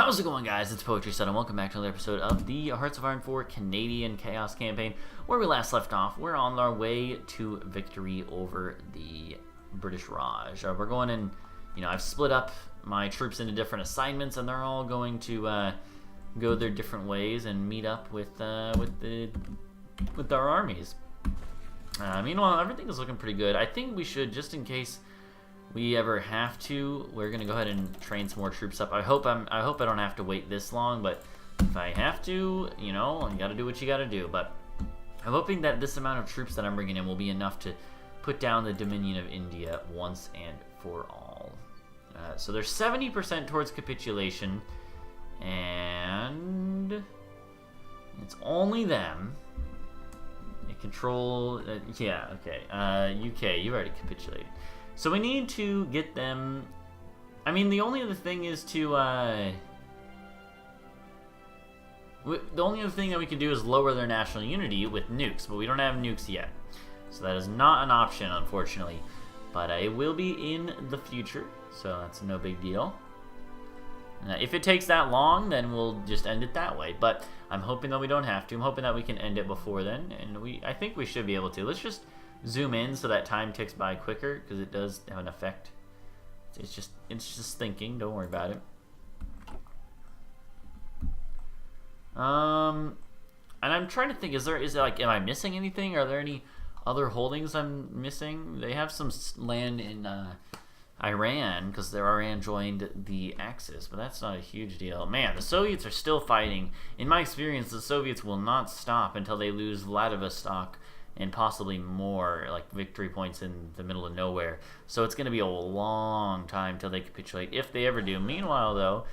How's it going, guys? It's Poetry Set, and welcome back to another episode of the Hearts of Iron 4 Canadian Chaos Campaign. Where we last left off, we're on our way to victory over the British Raj. We're going in, I've split up my troops into different assignments, and they're all going to go their different ways and meet up with our armies. Meanwhile, everything is looking pretty good. I think we should, just in case we ever have to, we're gonna go ahead and train some more troops up. I hope I don't have to wait this long, but if I have to, you gotta do what you gotta do. But I'm hoping that this amount of troops that I'm bringing in will be enough to put down the Dominion of India once and for all. So there's 70% towards capitulation, and it's only them. They control, yeah, okay. UK, you already capitulated. So we need to get them. The only other thing is to the only other thing that we can do is lower their national unity with nukes, but we don't have nukes yet, so that is not an option, unfortunately. But it will be in the future, so that's no big deal. If it takes that long, then we'll just end it that way. But I'm hoping that we don't have to. I'm hoping that we can end it before then, and I think we should be able to. Let's just zoom in so that time ticks by quicker, because it does have an effect. It's just thinking. Don't worry about it. And I'm trying to think. Is there like, am I missing anything? Are there any other holdings I'm missing? They have some land in Iran, because Iran joined the Axis, but that's not a huge deal. Man, the Soviets are still fighting. In my experience, the Soviets will not stop until they lose Vladivostok and possibly more, like victory points in the middle of nowhere. So it's going to be a long time till they capitulate, if they ever do. Meanwhile, though,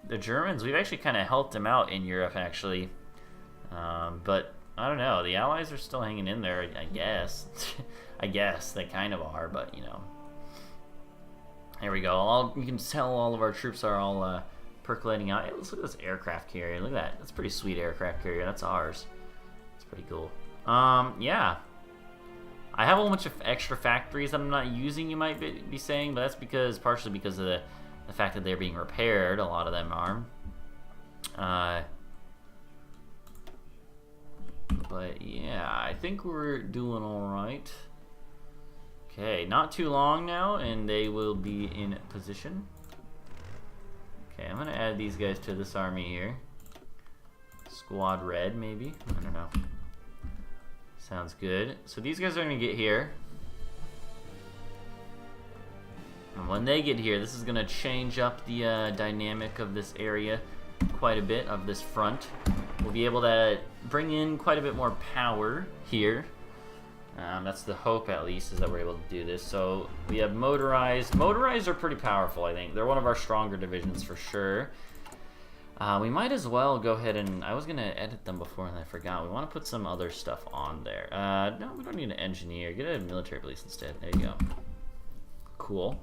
the Germans, we've actually kind of helped them out in Europe, actually. But I don't know. The Allies are still hanging in there, I guess. I guess they kind of are, but There we go. You can tell all of our troops are all percolating out. Hey, let's look at this aircraft carrier. Look at that. That's a pretty sweet aircraft carrier. That's ours. Pretty cool. Yeah. I have a whole bunch of extra factories that I'm not using, you might be saying, but that's partially because of the fact that they're being repaired. A lot of them are. But yeah, I think we're doing alright. Okay, not too long now, and they will be in position. Okay, I'm gonna add these guys to this army here. Squad red, maybe? I don't know. Sounds good. So these guys are going to get here. And when they get here, this is going to change up the dynamic of this area quite a bit, of this front. We'll be able to bring in quite a bit more power here. That's the hope, at least, is that we're able to do this. So we have motorized. Motorized are pretty powerful, I think. They're one of our stronger divisions for sure. We might as well go ahead and, I was going to edit them before and I forgot. We want to put some other stuff on there. No, we don't need an engineer. Get a military police instead. There you go. Cool.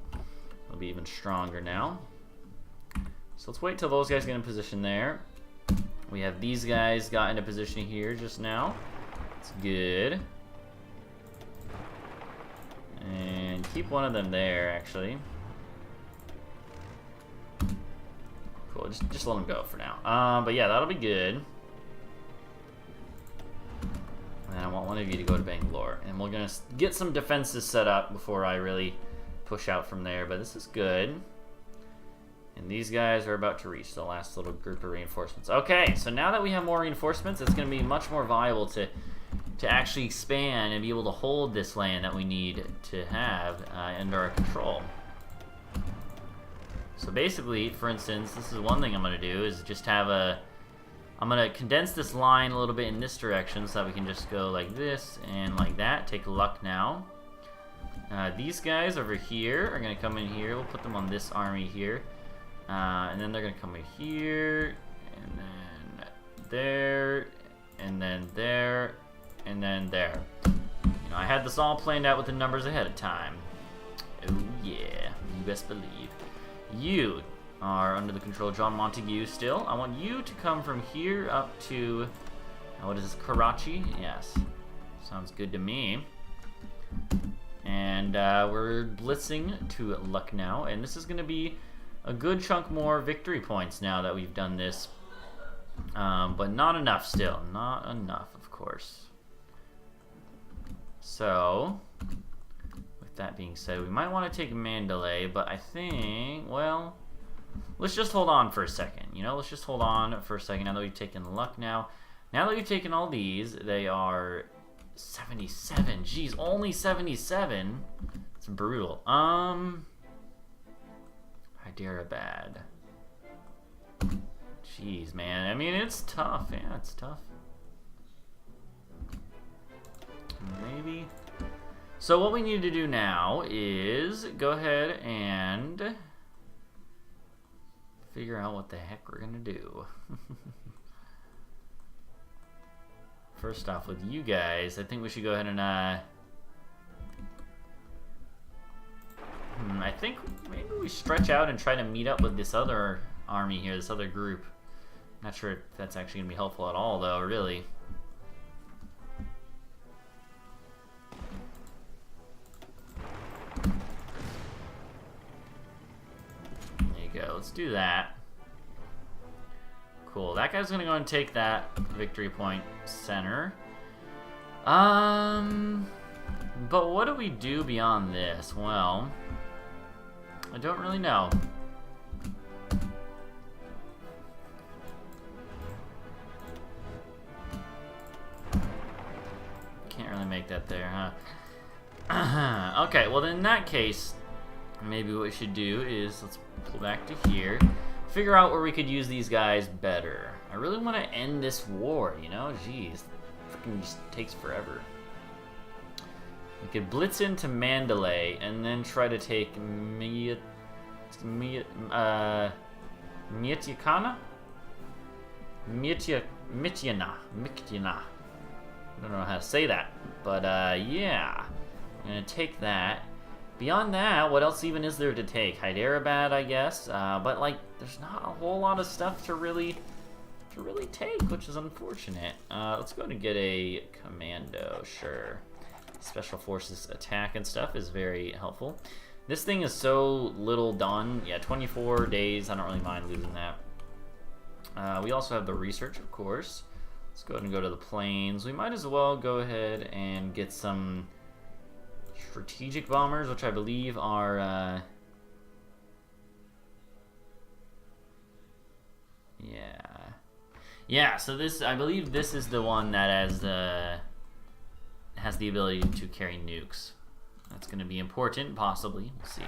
It'll be even stronger now. So let's wait till those guys get in position there. We have these guys got into position here just now. That's good. And keep one of them there, actually. Cool, just let them go for now. But yeah, that'll be good. And I want one of you to go to Bangalore. And we're gonna get some defenses set up before I really push out from there. But this is good. And these guys are about to reach the last little group of reinforcements. Okay, so now that we have more reinforcements, it's gonna be much more viable to actually expand and be able to hold this land that we need to have under our control. So basically, for instance, this is one thing I'm going to do, is just have I'm going to condense this line a little bit in this direction so that we can just go like this and like that. Take luck now. These guys over here are going to come in here. We'll put them on this army here. And then they're going to come in here, and then there, and then there, and then there. I had this all planned out with the numbers ahead of time. Oh yeah, you best believe. You are under the control of John Montague still. I want you to come from here up to, what is this, Karachi? Yes. Sounds good to me. And we're blitzing to Lucknow, and this is going to be a good chunk more victory points now that we've done this. But not enough still. Not enough, of course. So, with that being said, we might want to take Mandalay, but I think, well, let's just hold on for a second. You know, let's just hold on for a second now that we've taken luck now. Now that we've taken all these, they are 77. Jeez, only 77? It's brutal. Hyderabad. Jeez, man. I mean, it's tough. Yeah, it's tough. Maybe. So what we need to do now is go ahead and figure out what the heck we're gonna do. First off, with you guys, I think we should go ahead and I think maybe we stretch out and try to meet up with this other army here, this other group. Not sure if that's actually gonna be helpful at all, though, really. There you go, let's do that. Cool, that guy's gonna go and take that victory point center. But what do we do beyond this? Well, I don't really know. Can't really make that there, huh? Okay, well then in that case, maybe what we should do is, let's pull back to here, figure out where we could use these guys better. I really want to end this war, you know? Jeez, freaking just takes forever. We could blitz into Mandalay and then try to take Mityakana? Mityana. I don't know how to say that, but yeah. I'm gonna take that. Beyond that, what else even is there to take? Hyderabad, I guess, but like, there's not a whole lot of stuff to really take, which is unfortunate. Let's go and get a commando, sure. Special forces attack and stuff is very helpful. This thing is so little done. Yeah, 24 days, I don't really mind losing that. We also have the research, of course. Let's go ahead and go to the plains. We might as well go ahead and get some strategic bombers, which I believe are yeah, so this, I believe this is the one that has the ability to carry nukes. That's going to be important, possibly. We'll see.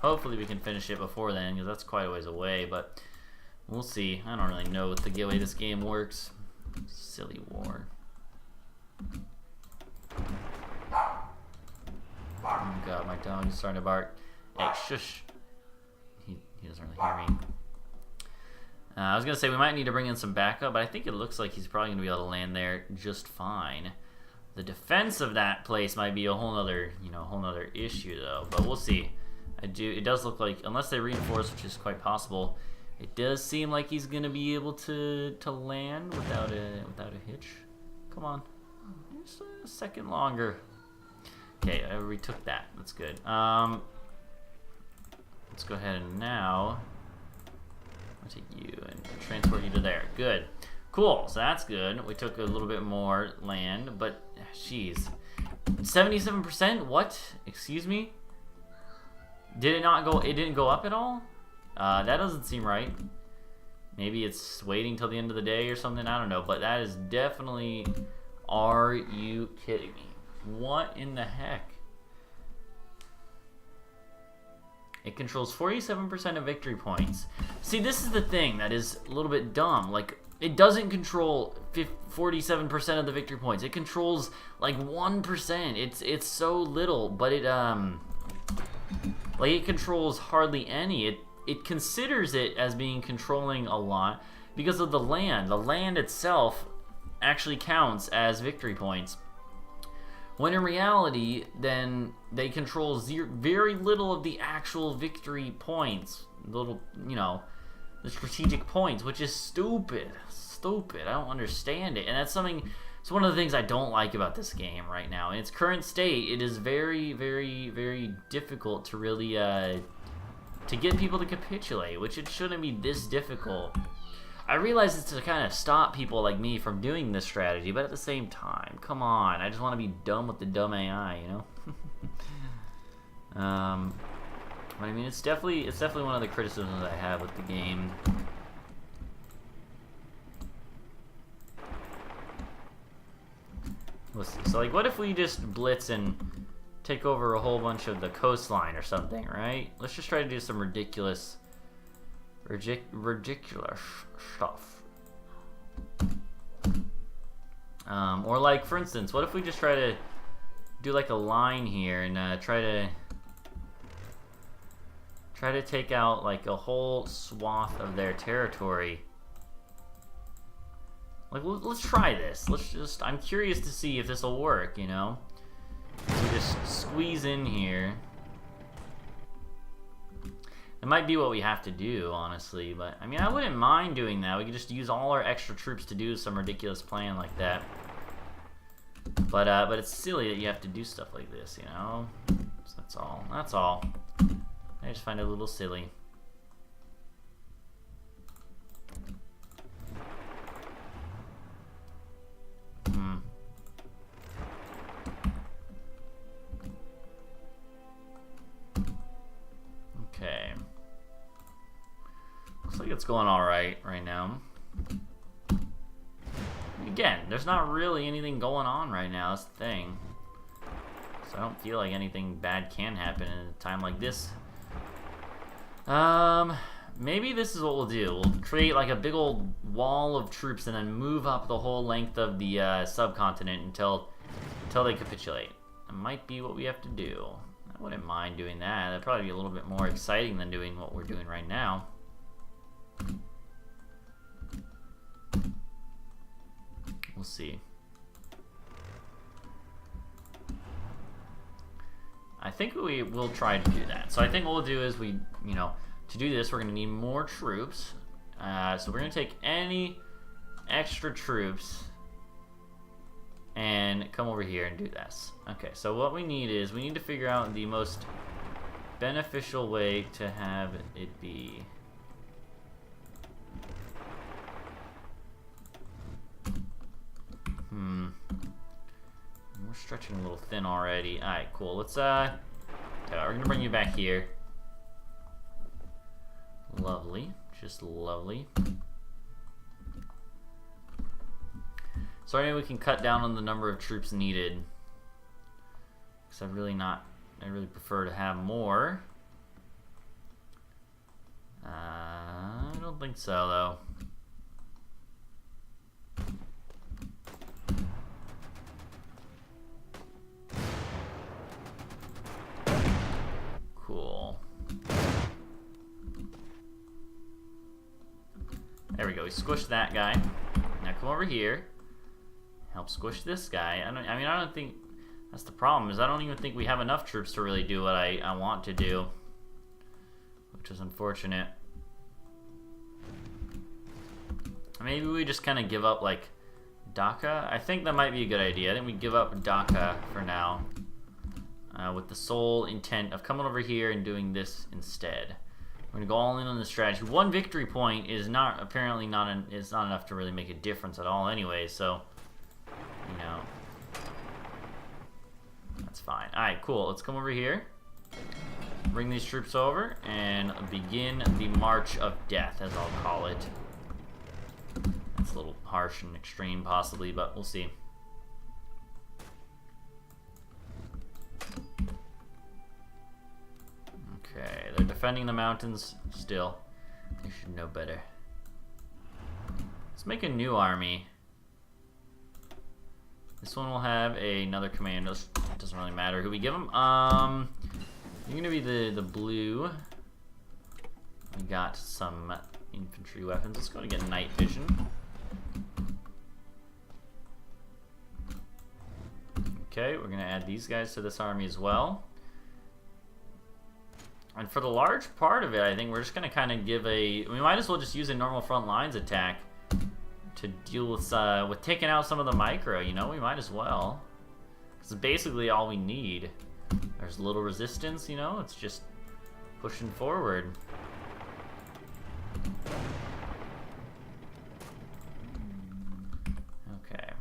Hopefully we can finish it before then, because that's quite a ways away, but we'll see. I don't really know what the way this game works. Silly war. Oh god, my dog is starting to bark. Hey, shush. He doesn't really hear me. I was gonna say we might need to bring in some backup, but I think it looks like he's probably gonna be able to land there just fine. The defense of that place might be a whole nother, whole nother issue though. But we'll see. It does look like, unless they reinforce, which is quite possible, it does seem like he's gonna be able to land without a hitch. Come on, just a second longer. Okay, I retook that. That's good. Let's go ahead and now I'll take you and transport you to there. Good. Cool, so that's good. We took a little bit more land, but jeez. 77%? What? Excuse me? Did it not go, it didn't go up at all? That doesn't seem right. Maybe it's waiting till the end of the day or something, I don't know, but that is definitely, are you kidding me? What in the heck? It controls 47% of victory points. See, this is the thing that is a little bit dumb. Like, it doesn't control 47% of the victory points. It controls like 1%. It's so little, but it like it controls hardly any. It considers it as being controlling a lot because of the land. The land itself actually counts as victory points. When in reality, then they control very little of the actual victory points. Little, the strategic points, which is stupid. Stupid. I don't understand it. And that's something, it's one of the things I don't like about this game right now. In its current state, it is very, very, very difficult to really to get people to capitulate, which it shouldn't be this difficult. I realize it's to kind of stop people like me from doing this strategy, but at the same time, come on, I just want to be done with the dumb AI, you know? But I mean, it's definitely one of the criticisms I have with the game. Let's see. So, like, what if we just blitz and take over a whole bunch of the coastline or something, right? Let's just try to do some ridiculous stuff. Or, like, for instance, what if we just try to do, like, a line here and try to take out, like, a whole swath of their territory. Like, let's try this. I'm curious to see if this will work, you know? So just squeeze in here. It might be what we have to do, honestly, but, I mean, I wouldn't mind doing that. We could just use all our extra troops to do some ridiculous plan like that. But it's silly that you have to do stuff like this, you know? So that's all. That's all. I just find it a little silly. Okay. Looks like it's going alright right now. Again, there's not really anything going on right now, that's the thing. So I don't feel like anything bad can happen in a time like this. Maybe this is what we'll do. We'll create like a big old wall of troops and then move up the whole length of the subcontinent until they capitulate. That might be what we have to do. I wouldn't mind doing that. That'd probably be a little bit more exciting than doing what we're doing right now. We'll see. I think we will try to do that. So I think what we'll do is to do this, we're going to need more troops. So we're going to take any extra troops and come over here and do this. Okay, so what we need is, we need to figure out the most beneficial way to have it be. We're stretching a little thin already. Alright, cool. Let's, we're going to bring you back here. Lovely. Just lovely. So anyway, we can cut down on the number of troops needed. Because I really prefer to have more. I don't think so, though. Cool. There we go. We squished that guy. Now come over here. Help squish this guy. I don't think that's the problem. Is I don't even think we have enough troops to really do what I want to do, which is unfortunate. Maybe we just kind of give up like Dhaka. I think that might be a good idea. I think we give up Dhaka for now, with the sole intent of coming over here and doing this instead. We're gonna go all in on the strategy. One victory point is apparently not enough to really make a difference at all anyway, so that's fine. Alright, cool. Let's come over here. Bring these troops over and begin the March of Death, as I'll call it. That's a little harsh and extreme possibly, but we'll see. Okay, they're defending the mountains still. They should know better. Let's make a new army. This one will have another commander. It doesn't really matter who we give them. You're gonna be the blue. We got some infantry weapons. Let's go to get night vision. Okay, we're gonna add these guys to this army as well. And for the large part of it, I think we're just gonna kind of give we might as well just use a normal front lines attack to deal with taking out some of the micro, we might as well. Because it's basically all we need. There's little resistance, it's just pushing forward. Okay.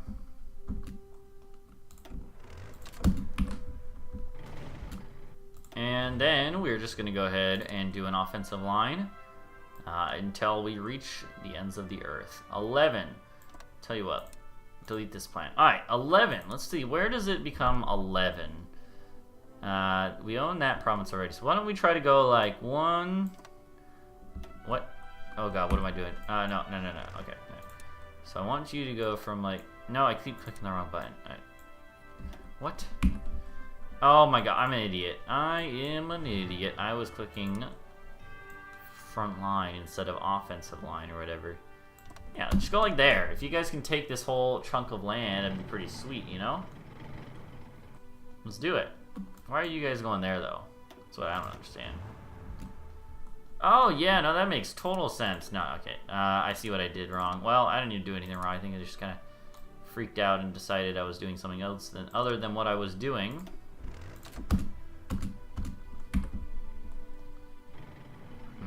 And then we're just going to go ahead and do an offensive line until we reach the ends of the earth. 11. Tell you what. Delete this plan. Alright, 11. Let's see. Where does it become 11? We own that province already. So why don't we try to go like 1... What? Oh god, what am I doing? No. Okay. No. So I want you to go from like... No, I keep clicking the wrong button. Alright. What? Oh my god, I'm an idiot. I am an idiot. I was clicking front line instead of offensive line or whatever. Yeah, just go like there. If you guys can take this whole chunk of land, that'd be pretty sweet, you know? Let's do it. Why are you guys going there, though? That's what I don't understand. Oh, yeah, no, that makes total sense. No, okay. I see what I did wrong. Well, I didn't even do anything wrong. I think I just kind of freaked out and decided I was doing something else other than what I was doing.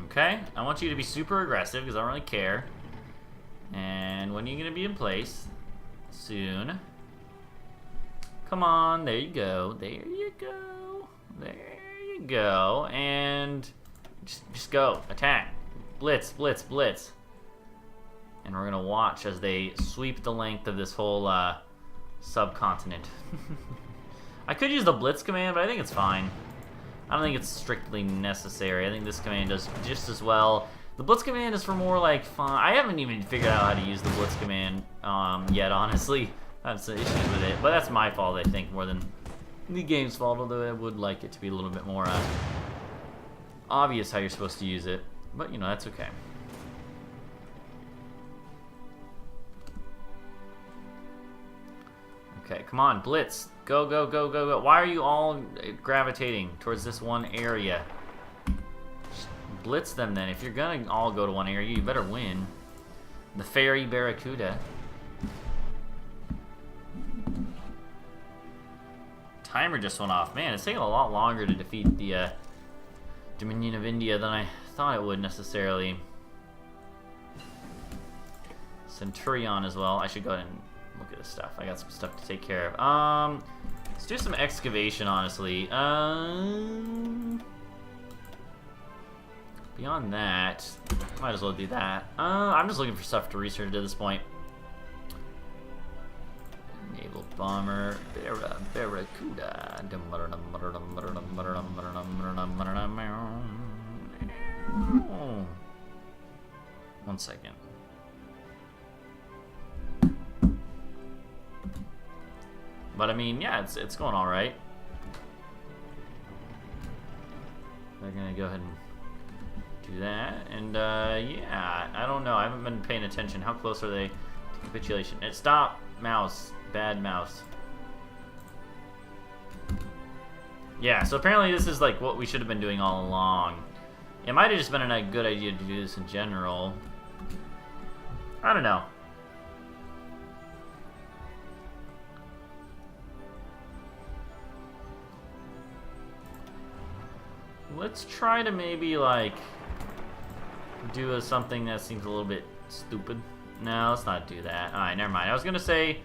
Okay, I want you to be super aggressive because I don't really care. And when are you going to be in place? Soon. Come on, there you go. There you go. There you go. And just go. Attack. Blitz, blitz, blitz. And we're going to watch as they sweep the length of this whole subcontinent. I could use the blitz command, but I think it's fine. I don't think it's strictly necessary. I think this command does just as well. The blitz command is for more like fun. I haven't even figured out how to use the blitz command yet, honestly. I have some issues with it, but that's my fault, I think, more than the game's fault, although I would like it to be a little bit more obvious how you're supposed to use it. But, you know, that's okay. Okay, come on, blitz. Go, go, go, go, go. Why are you all gravitating towards this one area? Just blitz them then. If you're gonna all go to one area, you better win. The Fairy Barracuda. Timer just went off. Man, it's taking a lot longer to defeat the Dominion of India than I thought it would necessarily. Centurion as well. I should go ahead and look at this stuff. I got some stuff to take care of. Let's do some excavation, honestly. Beyond that, might as well do that. I'm just looking for stuff to research at this point. Naval bomber, Barracuda. One second. But I mean, yeah, it's going all right. They're gonna go ahead and do that, and yeah, I don't know. I haven't been paying attention. How close are they to capitulation? Stop, mouse, bad mouse. Yeah, so apparently this is like what we should have been doing all along. It might have just been a good idea to do this in general. I don't know. Let's try to maybe, like, do something that seems a little bit stupid. No, let's not do that. Alright, never mind. I was gonna say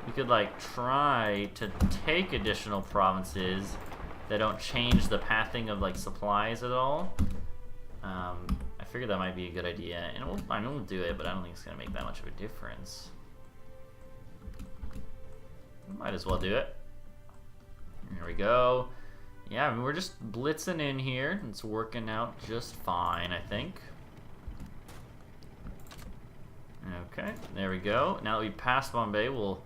we could, like, try to take additional provinces that don't change the pathing of, like, supplies at all. I figured that might be a good idea. And I mean, we'll do it, but I don't think it's gonna make that much of a difference. Might as well do it. Here we go. Yeah, I mean, we're just blitzing in here. It's working out just fine, I think. Okay, there we go. Now that we passed Bombay, we'll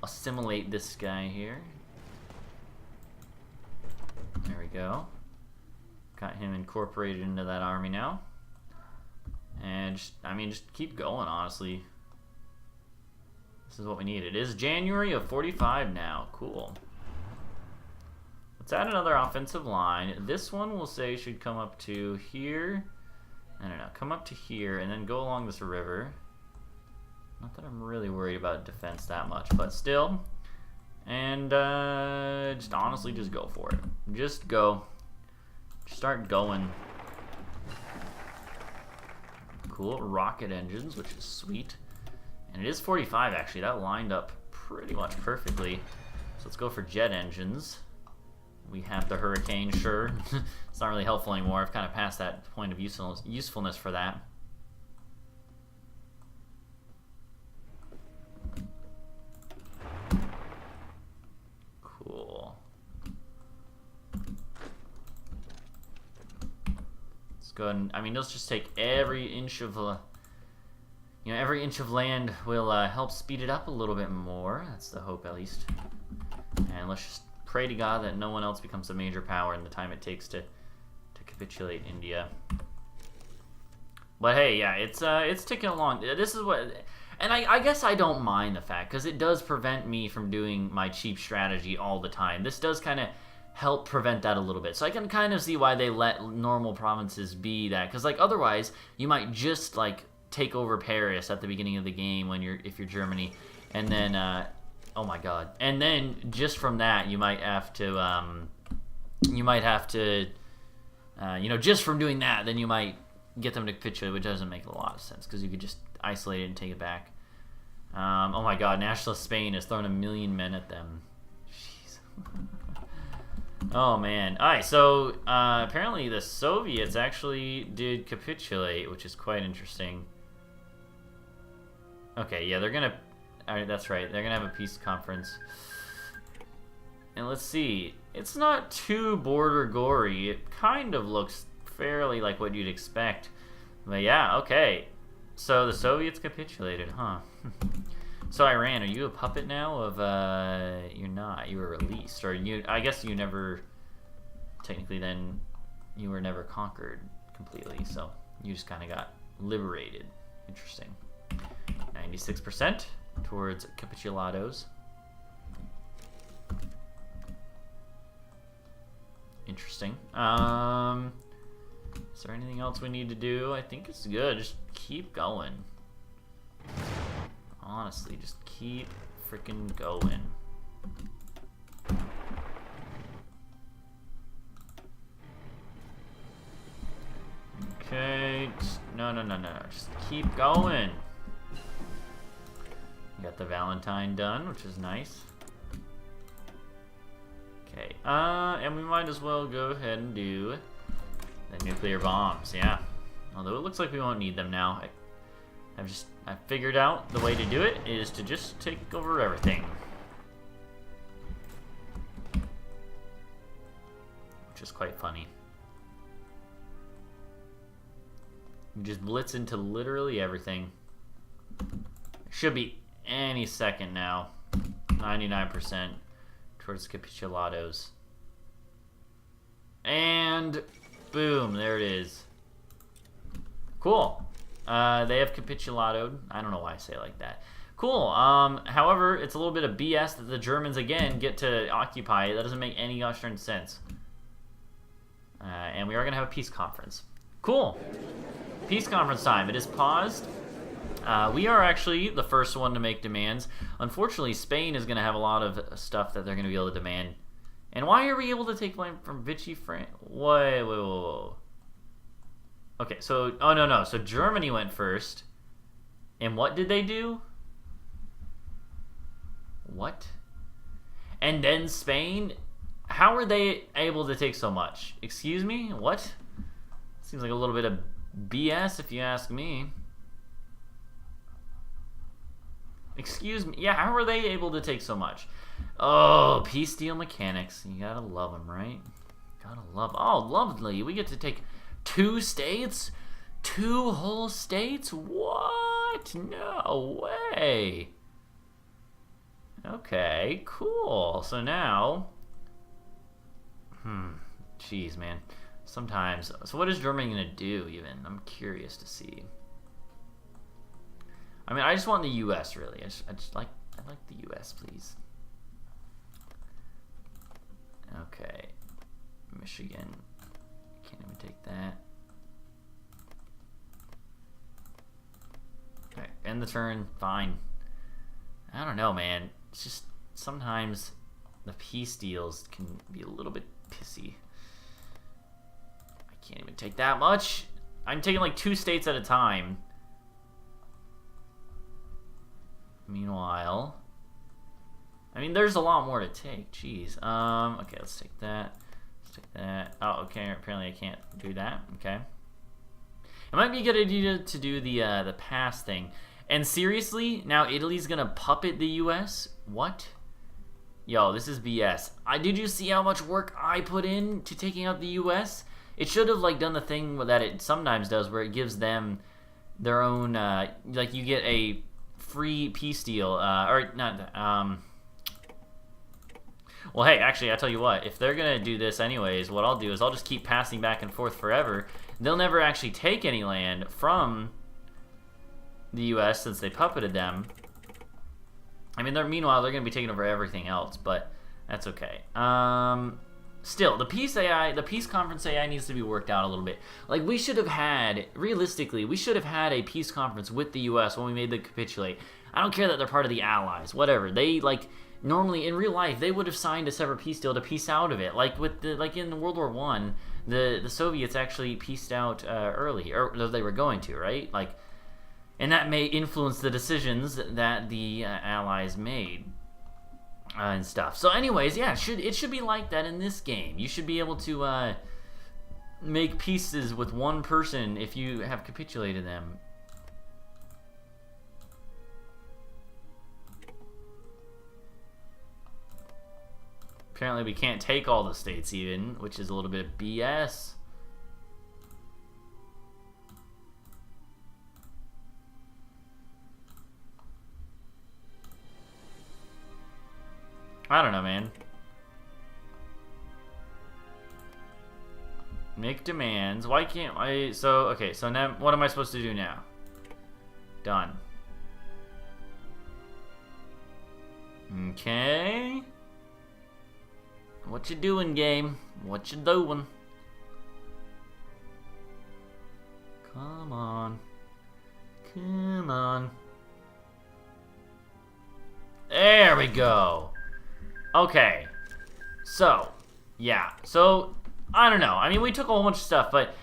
assimilate this guy here. There we go. Got him incorporated into that army now. And just, I mean, just keep going, honestly. This is what we need. It is January of 45 now. Cool. Let's add another offensive line. This one we'll say should come up to here. I don't know, come up to here and then go along this river. Not that I'm really worried about defense that much, but still. And just honestly, just go for it. Just go. Start going. Cool. Rocket engines, which is sweet. And it is 45, actually. That lined up pretty much perfectly. So let's go for jet engines. We have the Hurricane, sure. It's not really helpful anymore. I've kind of passed that point of usefulness for that. Cool. Let's go ahead and, I mean, let's just take every inch of every inch of land will help speed it up a little bit more. That's the hope, at least. And let's just pray to God that no one else becomes a major power in the time it takes to capitulate India. But hey, yeah, it's ticking along. This is what, and I guess I don't mind the fact, because it does prevent me from doing my cheap strategy all the time. This does kind of help prevent that a little bit. So I can kind of see why they let normal provinces be that, because like otherwise you might just like take over Paris at the beginning of the game if you're Germany, and then oh my god, and then just from that you might have to just from doing that, then you might get them to capitulate, which doesn't make a lot of sense because you could just isolate it and take it back. Oh my god, nationalist Spain has thrown 1 million men at them. Jeez. Oh man. Alright, so apparently the Soviets actually did capitulate, which is quite interesting. Okay, yeah, they're gonna... Alright, that's right. They're gonna have a peace conference. And let's see. It's not too border gory. It kind of looks fairly like what you'd expect. But yeah, okay. So the Soviets capitulated, huh? So Iran, are you a puppet now of, you're not. You were released. Or you, I guess you never, technically then, you were never conquered completely. So you just kind of got liberated. Interesting. 96% towards capitulados. Interesting. Is there anything else we need to do? I think it's good. Just keep going. Honestly, just keep freaking going. Okay. No. Just keep going. Got the Valentine done, which is nice. Okay, and we might as well go ahead and do the nuclear bombs, yeah. Although it looks like we won't need them now. I figured out the way to do it is to just take over everything. Which is quite funny. You just blitz into literally everything. Should be any second now. 99% towards capitulados. And boom, there it is. Cool. They have capituladoed. I don't know why I say it like that. Cool. However, it's a little bit of BS that the Germans again get to occupy it. That doesn't make any gosh darn sense. And we are going to have a peace conference. Cool. Peace conference time. It is paused. We are actually the first one to make demands. Unfortunately, Spain is going to have a lot of stuff that they're going to be able to demand. And why are we able to take blame from Vichy France? Whoa. Okay, so... Oh, no. So Germany went first. And what did they do? What? And then Spain? How are they able to take so much? Excuse me? What? Seems like a little bit of BS if you ask me. Excuse me. Yeah, how are they able to take so much? Oh, peace deal mechanics. You gotta love them, right? Gotta love. Oh, lovely. We get to take 2 states? 2 whole states? What? No way. Okay, cool. So now... Jeez, man. Sometimes... So what is Germany gonna do, even? I'm curious to see. I mean, I just want the U.S. really. I'd like the U.S. please. Okay, Michigan. Can't even take that. Okay, end the turn. Fine. I don't know, man. It's just sometimes the peace deals can be a little bit pissy. can't even take that much. I'm taking like 2 states at a time. Meanwhile, I mean, there's a lot more to take. Jeez. Okay, let's take that. Let's take that. Oh, okay. Apparently, I can't do that. Okay. It might be a good idea to do the pass thing. And seriously, now Italy's gonna puppet the U.S. What? Yo, this is BS. Did you see how much work I put in to taking out the U.S.? It should have like done the thing that it sometimes does, where it gives them their own like you get a free peace deal, or not. Well, hey, actually, I tell you what. If they're gonna do this anyways, what I'll do is I'll just keep passing back and forth forever. They'll never actually take any land from the U.S. since they puppeted them. I mean, meanwhile, they're gonna be taking over everything else, but that's okay. Still, the peace AI, the peace conference AI needs to be worked out a little bit. Like, we should have had, realistically, we should have had a peace conference with the U.S. when we made them capitulate. I don't care that they're part of the Allies, whatever. They, like, normally, in real life, they would have signed a separate peace deal to peace out of it. Like, with the, like in World War I, the Soviets actually peaced out early, or they were going to, right? Like, and that may influence the decisions that the Allies made. And stuff. So anyways, yeah, it should be like that in this game. You should be able to make peaces with one person if you have capitulated them. Apparently we can't take all the states even, which is a little bit of BS. I don't know, man. Make demands. Why can't I? So, okay, so now what am I supposed to do now? Done. Okay. What you doing, game? What you doing? Come on. Come on. There we go. Okay, so, yeah, so, I don't know. I mean, we took a whole bunch of stuff, but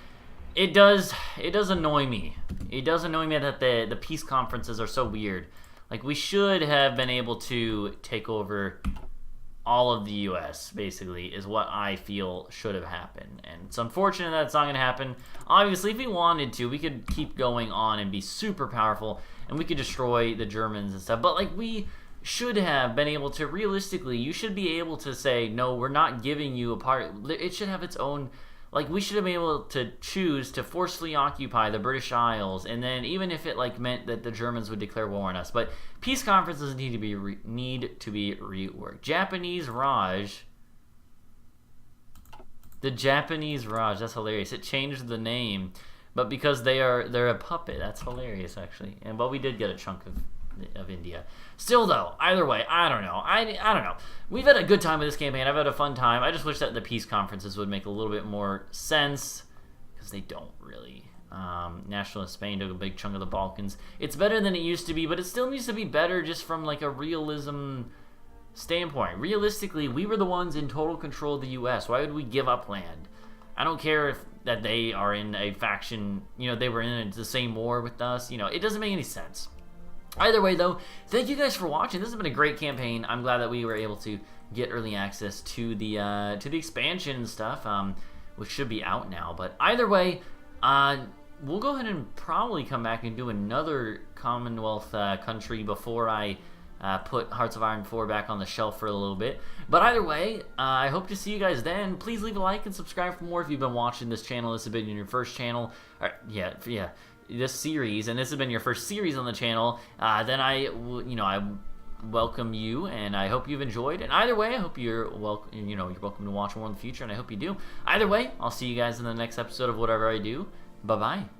it does annoy me. It does annoy me that the peace conferences are so weird. Like, we should have been able to take over all of the U.S., basically, is what I feel should have happened. And it's unfortunate that it's not going to happen. Obviously, if we wanted to, we could keep going on and be super powerful, and we could destroy the Germans and stuff. But, like, we should have been able to, realistically, you should be able to say, no, we're not giving you a part. It should have its own, like, we should have been able to choose to forcefully occupy the British Isles, and then even if it, like, meant that the Germans would declare war on us. But peace conferences need to be reworked. Japanese Raj. The Japanese Raj, that's hilarious. It changed the name, but because they're a puppet, that's hilarious, actually. And but we did get a chunk of India. Still though, either way, I don't know. I don't know. We've had a good time with this campaign. I've had a fun time. I just wish that the peace conferences would make a little bit more sense, because they don't really. Nationalist Spain took a big chunk of the Balkans. It's better than it used to be, but it still needs to be better just from like a realism standpoint. Realistically, we were the ones in total control of the U.S. Why would we give up land? I don't care if that they are in a faction, you know, they were in the same war with us. You know, it doesn't make any sense. Either way, though, thank you guys for watching. This has been a great campaign. I'm glad that we were able to get early access to the expansion and stuff, which should be out now. But either way, we'll go ahead and probably come back and do another Commonwealth country before I put Hearts of Iron 4 back on the shelf for a little bit. But either way, I hope to see you guys then. Please leave a like and subscribe for more if you've been watching this channel. This has been your first channel. This series, and this has been your first series on the channel, then I welcome you, and I hope you've enjoyed. And either way, I hope you're welcome. You're welcome to watch more in the future, and I hope you do. Either way, I'll see you guys in the next episode of whatever I do. Bye bye.